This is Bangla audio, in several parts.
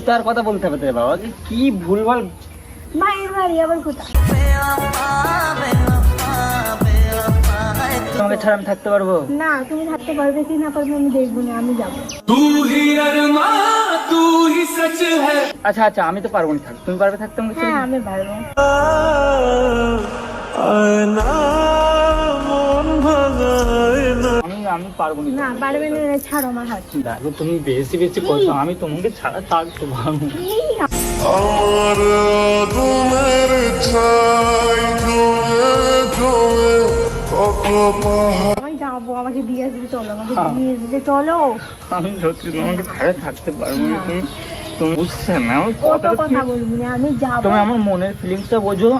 তার কথা বলতে হবে রে বাবা, কি ভুলভাল মায়ের বাড়ি আবার কোথায়? তোমাকে ছাড়া আমি থাকতে পারবো না, তুমি থাকতে পারবে কি না পারবে আমি দেখবো না, আমি যাবো। আচ্ছা আচ্ছা, আমি তো পারবো না থাকতে, তুমি পারবে থাকতে আমাকে ছেড়ে? হ্যাঁ আমি পারবো। আমি পারবো না। না পারবে না, ছাড়ো আমার হাত। দেখো তুমি বেশি বেশি করছো, আমি তোমাকে ছাড়া থাকতে পারবো না। আমার আগুনের ছাই জমে জমে কত পাহাড়। আমি যাবো, আমাকে দিয়ে আসবে, চলো আমাকে দিয়ে আসবে, চলো। আমি সত্যি তোমাকে ছাড়া থাকতে পারবো না। তুমি তুমি বুঝছো না আমার কত কথাটা? কথা বলবি না, আমি যাবো। তুমি আমার মনের ফিলিংসটা বোঝো।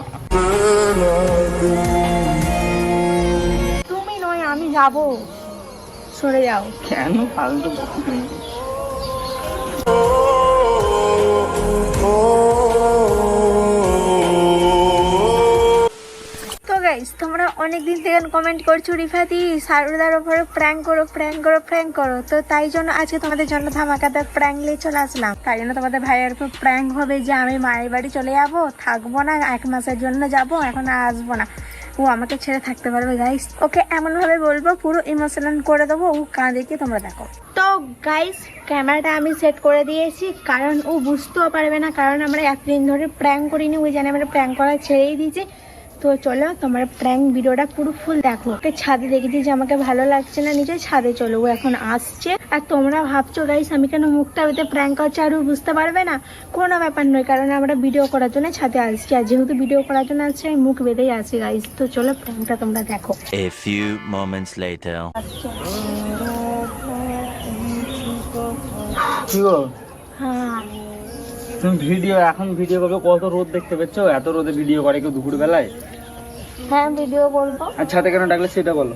তুমি নয়, আমি যাবো, সরে যাও। কেন ফালতু বকছো তুমি? তো গাইস, তোমরা অনেকদিন থেকে কমেন্ট করছো রিফাতি সারদার উপরে প্র্যাঙ্ক করো প্র্যাঙ্ক করো প্র্যাঙ্ক করো, তো তাই জন্য আজকে তোমাদের জন্য ধামাকাদার প্র্যাঙ্ক নিয়ে চলে আসলাম। তাই জন্য তোমাদের ভাইয়ের উপর প্র্যাঙ্ক হবে যে আমি মায়ের বাড়ি চলে যাবো, থাকবো না, 1 মাসের জন্য যাবো, এখন আর আসবো না। ও আমাকে ছেড়ে থাকতে পারবে গাইস, ওকে এমন ভাবে বলবো পুরো ইমোশনাল করে দেবো, ও কাঁদে কি তোমরা দেখো। তো গাইস, ক্যামেরাটা আমি সেট করে দিয়েছি, কারণ ও বুঝতেও পারবে না, কারণ আমরা এতদিন ধরে প্র্যাঙ্ক করিনি, ওই জানে আমরা প্র্যাঙ্ক করা ছেড়েই দিয়েছি। তো চলো তোমার প্র্যাঙ্ক ভিডিওটা পুরো ফুল দেখো। ওকে ছাদে দেখেছি যে আমাকে ভালো লাগছে না, নিচে ছাদে চলো, ও এখন আসছে। আর তোমরা ভাবছো গাইস আমি কেন মুখটা বেঁধে প্র্যাঙ্ক করছি, আর ও বুঝতে পারবে না, কোনো ব্যাপার নয়, কারণ আমরা ভিডিও করার জন্য ছাদে আসছি, আর যেহেতু ভিডিও করার জন্য আসছি আমি মুখ বেঁধেই আছি গাইস। তো চলো প্র্যাঙ্কটা তোমরা দেখো। A few moments later. কি গো, হ্যাঁ তুমি ভিডিও এখন ভিডিও করবে? কত রোদ দেখতে পেয়েছো? এত রোদে ভিডিও করে কেউ দুপুর বেলায়? হ্যাঁ ভিডিও করবো। আর ছাদে কেন ডাকলে সেটা বলো।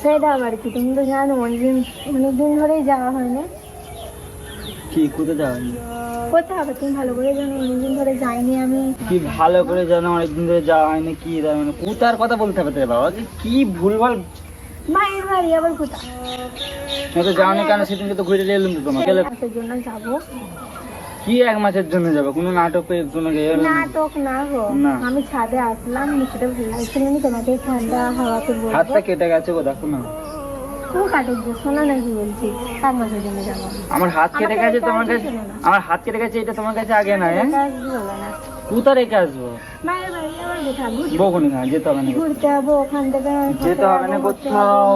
সেটা আবার কি, তুমি তো জানো অনেকদিন ধরেই যাওয়া হয়নি। কি কোথায় যাওয়ানি? কোথায় হবে তুমি ভালো করে জানো, অনেকদিন ধরে যাইনি আমি। কি ভালো করে জানো অনেকদিন ধরে যাওয়া হয়নি? কি মানে কোথার কথা বলতে হবে রে বাবা, কি ভুলভাল। মায়ের বাড়ি আবার কোথায়? তো যাওনি কেন? সেদিনকে তো ঘুরে এলাম তো তোমাকে। মাসের জন্য যাবো। কি 1 মাসের জন্য যাবো? কোনো নাটক কোনো নাটক না গো, না। আমি ছাদে আসলাম, নিচেটা ভালো লাগছিল না, তোমাকে ঠান্ডা হাওয়াতে বলবো। হাতটা কেটে গেছে গো, দেখো না। ও কাটে যে, শোনো না কি বলছি, 1 মাসের জন্য যাবো। আমার হাত কেটে আমাকে গেছে এটা তোমার কাছে? শোনো না। আমার হাত কেটে গেছে, এটা তোমার কাছে আগে না? এটা আসবে বলো না। কোথা রেখে আসবো? মায়ের বাড়ি আবার কোথায়? বকুনি না, যেতে হবে না। ঘুরতে যাবো ওখান থেকে, যেতে হবে না কোথাও,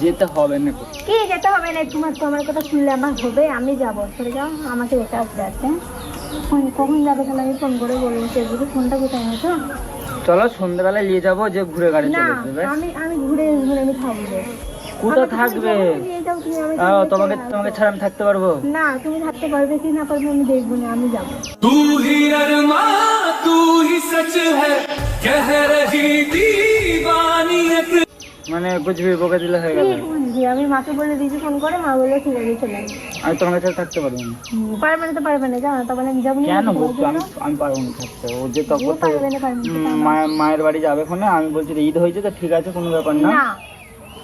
যেতে হবে না। কি যেতে হবে না? তোমার কথা শুনলে আমার হবে, আমি যাবো, সরে যাও, আমাকে যেতে আসতে আছে। কখন যাবে তাহলে আমি ফোন করে বলবো, ফেসবুকে ফোনটা কোথায় আছে? চলো সন্ধ্যাবেলায় নিয়ে যাবো, যে ঘুরে গাড়ি না, চলে যাবে। আমি ঘুরে আমি থাকবো। কোথায় থাকবে? নিয়ে যাও তুমি, আমি তোমাকে তোমাকে ছাড়া আমি থাকতে পারবো না, তুমি থাকতে পারবে কি না পারবে আমি দেখবো না, আমি যাবো। तू ही अरमां तू ही सच है कह रही दीवानियत। মানে বুঝবি, বকে দিলে হয়ে গেল। আমি মাকে বলে দিয়েছি ফোন করে, মা বলে ঠিক আছে চলে আসবে। আমি তোমাকে ছাড়া থাকতে পারবো না। পারবে না তো পারবে না, জানো তো, বলে আমি যাবো না। কেন বলছো? আমি পারবো না থাকতে। ও যে তখন পারবে না, পারবে না। মায়ের বাড়ি যাবে ফোনে, আমি বলছি ঈদ হয়েছে তো ঠিক আছে, কোনো ব্যাপার না। না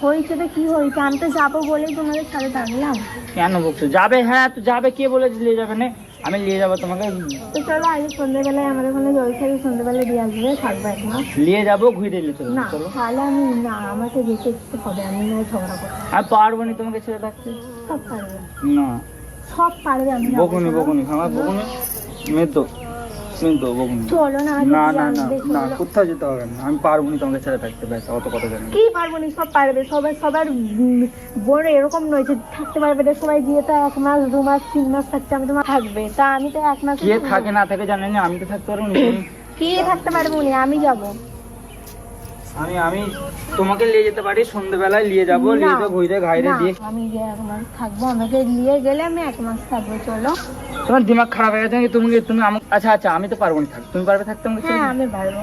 হয়েছে তো কি হয়েছে, আমি তো যাবো বলেই তোমাদের সাথে থাকলাম। কেন বলছো? যাবে, হ্যাঁ তো যাবে, কে বলেছে নিয়ে যাবে না? আমি নিয়ে যাবো তোমাকে। তো চলো আজ সন্ধ্যেবেলায় আমাদের ওখানে জলখাই সন্ধ্যেবেলায় দিয়ে আসবে, থাকবে এক মাস। নিয়ে যাবো, ঘুরে নিয়ে চলো। না চলো। তাহলে আমি না, আমাকে যেতে ইচ্ছে হবে, আমি নয় ঝগড়া করবো। আমি পারবো না তোমাকে ছেড়ে থাকতে। সব পারবে, না, সব পারবে, আমি যাবো। বকুনি আমার বকুনি মেয়ে তো বকুনি। চলো না আজ না দিয়ে না না আসবে, না, চলো। কোথাও যেতে হবে না। আমি পারবো না তোমাকে ছেড়ে থাকতে, ব্যাস অত কথা জানি। কি পারবো না? সব পারবে, সবার বোন এরকম নয় যে থাকতে পারবে না। সবাই গিয়ে তো 1 মাস 2 মাস 3 মাস থাকছে, আমি তোমার থাকবে, তা আমি তো 1 মাস। কে থাকে না থাকে জানি না, আমি তো থাকতে পারবো না। কি থাকতে পারবো না, আমি যাবো। আমি তোমাকে নিয়ে যেতে পারি, সন্ধ্যেবেলায় নিয়ে যাবো, নিয়ে যাবো ঘুরে ঘাইরে না, দিয়ে। আমি যে 1 মাস থাকবো, আমাকে নিয়ে গেলে আমি 1 মাস থাকবো, চলো। তোমার দিমাগ খারাপ হয়ে গেছে নাকি? তুমি আমাকে, আচ্ছা আচ্ছা, আমি তো পারবো না থাকতে, তুমি পারবে থাকতে আমাকে ছেড়ে? হ্যাঁ আমি পারবো।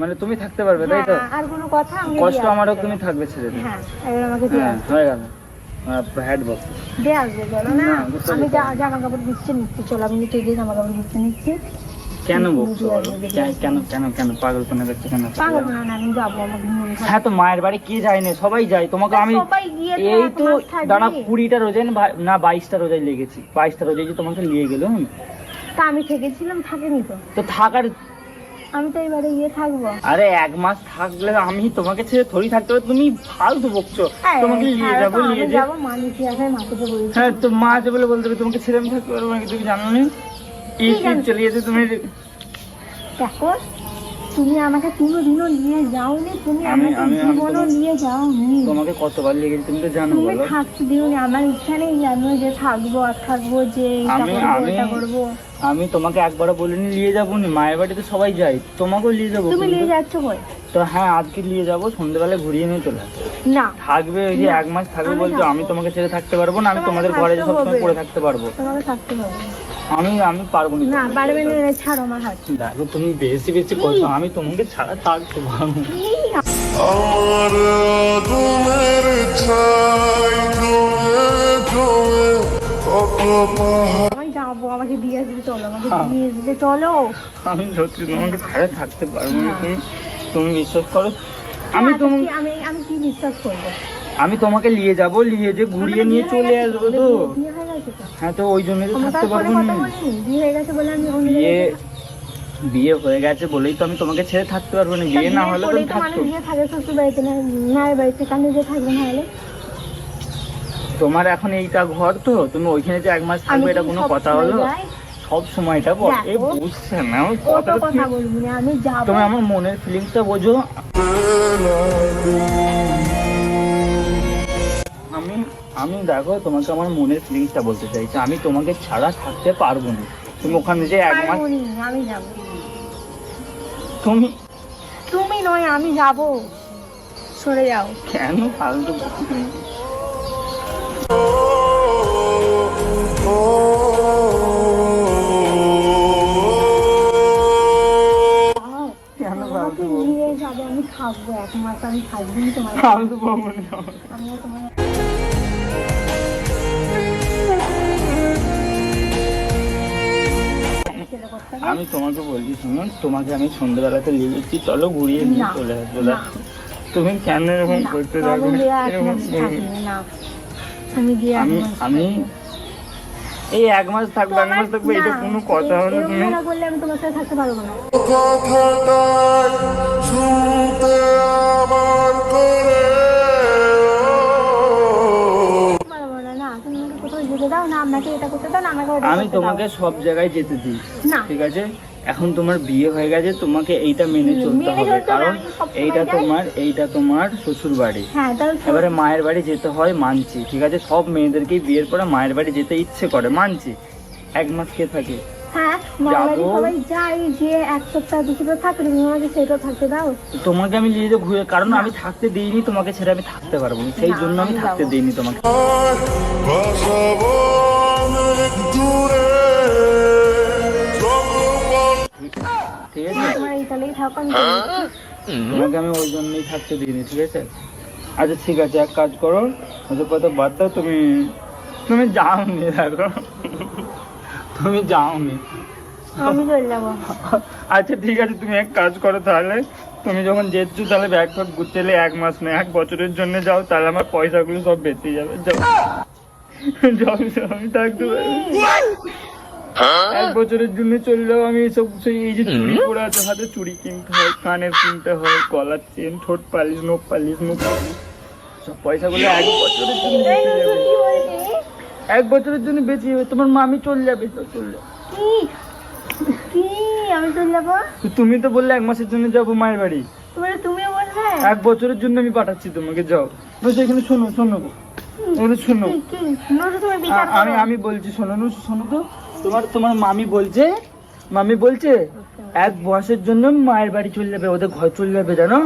মানে তুমি থাকতে পারবে তাই তো? হ্যাঁ, আর কোনো কথা আমি কষ্ট দিয়ে আমারও আসবো। তুমি থাকবে ছেড়ে দিও। হ্যাঁ এবার আমাকে দিয়ে হ্যাঁ আসবে। হয়ে গেল, হ্যাড বক্স। দিয়ে আসবে, চলো না। না, বুঝতে আমি পারছি। জামা কাপড় নিচ্ছি, চলো আমি নিচে গিয়ে জামা কাপড় নিচ্ছি। কেন বকছো বলো? কেন কেন কেন পাগলপনা করছো কেন? পাগল না, আমি যাবো, আমাকে মন খারাপ। হ্যাঁ তো মায়ের বাড়ি কে যায় না, সবাই যায়। তোমাকে আমি সবাই গিয়ে তো এই এক তো মাস থাকবি। দাঁড়া 20টা রোজাই না 22টা রোজাই লেগেছি, 22টা রোজাই যে তোমাকে নিয়ে গেল। তা আমি থেকেছিলাম, থাকেনি তো। তো থাকার আমি তো এবারে গিয়ে থাকবো। আরে 1 মাস থাকলে আমি তোমাকে ছেড়ে থরি থাকতে পারবো? তুমি ফালতু বকছো। তোমাকে নিয়ে যাবো, নিয়ে আমি যাবো। যাবো, মানুষ আছে মাকে তো বলছি। হ্যাঁ তো মা আছে বলে বলতে হবে তোমাকে ছেড়ে আমি থাকতে পারবো নাকি? তুমি জানো না ঈদ ঈদ চলে যেতে তুমি। দেখো, তুমি আমাকে কোনোদিনও নিয়ে যাওনি, তুমি আমাকে জীবনও নিয়ে যাওনি। তোমাকে কতবার লেগেছে তুমি তো জানো তুমি বলো। থাকতে দিওনি, আমার ইচ্ছা নেই জানো যে থাকবো আর থাকবো, যে এটা আমি- করবো আমি- এটা করবো। আমি তোমাকে একবারও বলিনি নিয়ে যাবো না, মায়ের বাড়িতে সবাই যায়, তোমাকেও নিয়ে যাবো। তুমি নিয়ে যাচ্ছ কই? তো হ্যাঁ আজকে নিয়ে যাবো, সন্ধ্যেবেলায় ঘুরিয়ে নিয়ে চলে আসবো। না, থাকবে ওই যে 1 মাস থাকবে আমি বলছো, থাকবো। আমি তোমাকে ছেড়ে থাকতে পারবো না। আমি তোমাকে তোমাদের ঘরে থাকতে সবসময় হবে। পড়ে থাকতে পারবো? তোমাকে থাকতে হবে। আমি পারবো না। না, পারবে না, ছাড়ো আমার হাত। দেখো তুমি বেশি বেশি করছো, আমি তোমাকে ছাড়া থাকতে পারবো না। আমার আগুনের ছাই জমে জমে কত পাহাড়। আমি যাবো, আমাকে দিয়ে আসবে, চলো, আমাকে দিয়ে আসবে, চলো। আমি সত্যি তোমাকে ছাড়া থাকতে পারবো না। তুমি বিশ্বাস করো, আমি তোমাকে আমি কি বিশ্বাস করবো? আমি তোমাকে নিয়ে যাবো, নিয়ে যে ঘুরিয়ে নিয়ে চলে আসবো। তো বিয়ে হয়ে গেছে তো? হ্যাঁ তো ওই জন্য তো আমার থাকতে তার পারবো ফোনে না। কথা বলিনি, বিয়ে হয়ে গেছে বলে আমি অন্য বিয়ে জায়গায়- বিয়ে হয়ে গেছে বলেই তো আমি তোমাকে ছেড়ে থাকতে পারবো না। বিয়ে না হলে তো করেই তো থাকতো। মানুষ গিয়ে থাকে শ্বশুর বাড়িতে, না মায়ের বাড়িতে, কেন যে থাকবে না হলে? তোমার এখন এইটা ঘর, তো তুমি ওইখানে যে 1 মাস আমি থাকবে, এটা কি কোনো সব কথা সময় হলো? যাই? সব সময়টা এই দেখো, বুঝছে না ওই ও তো কথাটা। কথা বলবি না, আমি যাবো। তুমি আমার মনের ফিলিংসটা বোঝো। আমি আমি দেখো তোমাকে আমার মনের ফিলিংসটা বলতে চাইছি, আমি তোমাকে ছাড়া থাকতে পারবো না। তুমি ওখানে যে 1 মাস পারবো নি, আমি যাবো। তুমি নয়, আমি যাবো। সরে যাও। কেন ফালতু বকছো তুমি? কেন আমাকে ফালতু বকছো? নিয়ে যাবে, আমি থাকবো 1 মাস, আমি থাকবো তোমার। ফালতু বকো না। আমি তোমার ছেলে করতে হবে। আমি তোমাকে বলছি শুনো, তোমাকে আমি সন্ধ্যেবেলাতে নিয়ে যাচ্ছি, চলো ঘুরিয়ে নিয়ে না, চলে আসবো। না। তুমি কেন এরকম না, করতে আমি থাকো? গিয়ে 1 এরকম মাস থাকবো না। আমি গিয়ে 1 আমি মাস আমি থাকবো। এই 1 মাস থাকবো, 1 মাস থাকবো, এটা কোনো কথা হলো? তুমি এরকম করলে আমি তোমার সাথে থাকতে পারবো না। কথাটাই শুনতে আমার করে পারবো না, না, তুমি আমাকে কোথাও যেতে দাও না, আমাকে এটা করতে দাও না, আমাকে ওটা আমি করতে দাও। তোমাকে সব জায়গায় যেতে দিই, না। ঠিক আছে? এখন তোমার বিয়ে হয়ে গেছে, তোমাকে এইটা মেনে চলতে মেনে হবে, চলতে হবে, কারণ আমি সবসময় এইটা তোমার শ্বশুর বাড়ি। হ্যাঁ, তাহলে এবারে মায়ের বাড়ি যেতে হয়, মানছি, ঠিক আছে? সব মেয়েদেরকেই বিয়ের পরে মায়ের বাড়ি যেতে ইচ্ছে করে, মানছি। 1 মাস কে থাকে? হ্যাঁ, মায়ের বাড়ি যাবো। সবাই যাই, যে 1 সপ্তাহ 2 সপ্তাহ থাকবে, তুমি আমাকে সেটা থাকতে দাও। তো তোমাকে আমি নিয়ে যাবো ঘুরে, কারণ আমি থাকতে দিইনি তোমাকে ছেড়ে, আমি থাকতে পারবো না, সেই না, জন্য আমি আমি থাকতে যাবো। দিইনি তোমাকে। ভাসাবো অনেক দূরে চন্দ্রমল ঠিক আছে? তোমার এই তাহলেই থাকো, আমি তোমাকে আমি ওই জন্যই থাকতে দিইনি, ঠিক আছে? আচ্ছা ঠিক আছে, এক কাজ করো, ওদের কথা বাদ দাও, তুমি যাওনি, দেখো তুমি যাওনি। আমি চলে যাবো। আচ্ছা ঠিক আছে, তুমি এক কাজ করো তাহলে, তুমি যখন যেচ্ছ তাহলে ব্যাগ ফ্যাগ গুছালে 1 মাস না 1 বছরের জন্য যাও, তাহলে আমার পয়সাগুলো সব বেঁচে যাবে। যাও যাও, আমি থাকতে পারি। 1 বছরের জন্য চলে যাও, আমি এইসব এই যে চুড়ি পরে আছে হাতে, চুড়ি কিনতে হয়, কানের কিনতে হয়, গলার চেন, ঠোঁট পালিশ, নখ পালিশ, মুখ পালিশ, সব পয়সাগুলো 1 বছরের জন্য বেঁচে যাবে। কি বলছি? 1 বছরের জন্য বেঁচে যাবে, তোমার মামি চলে যাবে, তো চলে যাবে। কি কি আমি চলে যাবো? তো তুমি তো বললে 1 মাসের জন্য যাবো মায়ের বাড়ি, তুমিও বলবে? 1 বছরের জন্য আমি পাঠাচ্ছি তোমাকে, যাও। বলছি এখানে শোনো শোনো, এখানে শোনো, কি নজর, তুমি বিচার করো। আমি বলছি শোনো, শোনো তো, তোমার মামি বলছে 1 বছরের জন্য মায়ের বাড়ি চলে যাবে, ওদের ঘর চলে যাবে, জানো?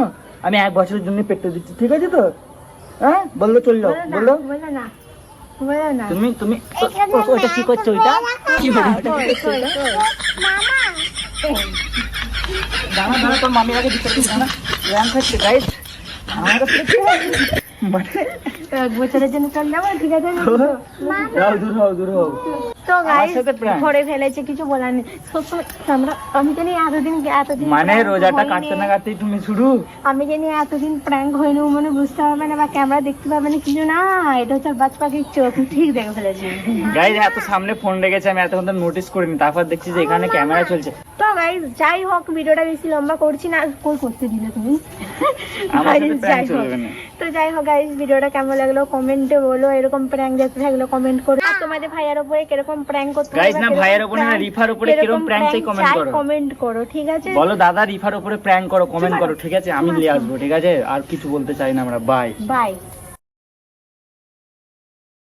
আমি 1 বছরের জন্য পেটে দিচ্ছি, ঠিক আছে তো? হ্যাঁ বললো চলে যাও, বললো। বলে না, বলে না। তুমি ওটা কি করছো? ওইটা কি কই, ওটা কই, কই, কই? দাঁড়া দাঁড়া, তোর মামির আগে দিতে দাঁড়া, র্যাম খাচ্ছে গাইস আমার মানে 1 বছরের জন্য চলে যাবো, ঠিক আছে? দূর হও তো গাইস সাথে prank? ধরে ফেলেছে, কিছু বলার নেই। সবসময় আমি জানি এতদিন মানে prank রোজাটা হয়নি। কাটতে না কাটতেই তুমি শুরু। আমি জানি এতদিন প্র্যাঙ্ক হয়নি, মানে বুঝতে পারবে না বা ক্যামেরা দেখতে পাবে না, কিছু না, এটা হচ্ছে বাজ পাখির চোখ, ঠিক দেখে ফেলেছি। গাইজ এত সামনে ফোন রেখেছে, আমি এতক্ষণ তো নোটিস করিনি, তারপর দেখছি যে এখানে ক্যামেরা চলছে। তো গাইস যাই হোক, ভিডিওটা বেশি লম্বা করছি না, কই করতে দিলে তুমি? আমার সাথে Guys, prank যাই হোক। চলবে না। তো যাই হোক গাইস, ভিডিওটা কেমন লাগলো কমেন্টে বলো, এরকম প্র্যাঙ্ক দেখতে থাকলে কমেন্ট করো, আর তোমাদের ভাইয়ের উপরে কিরকম প্র্যাঙ্ক করতে Guys, না, ভাইয়ের উপরে না, রিফার উপরে কিরকম prank চাই comment করো। কমেন্ট করো, ঠিক আছে? বলো দাদা রিফার উপরে প্র্যাঙ্ক করো, কমেন্ট করো, ঠিক আছে? আমি নিয়ে আসবো, ঠিক আছে? আর কিছু বলতে চাই না আমরা, বাই। বাই।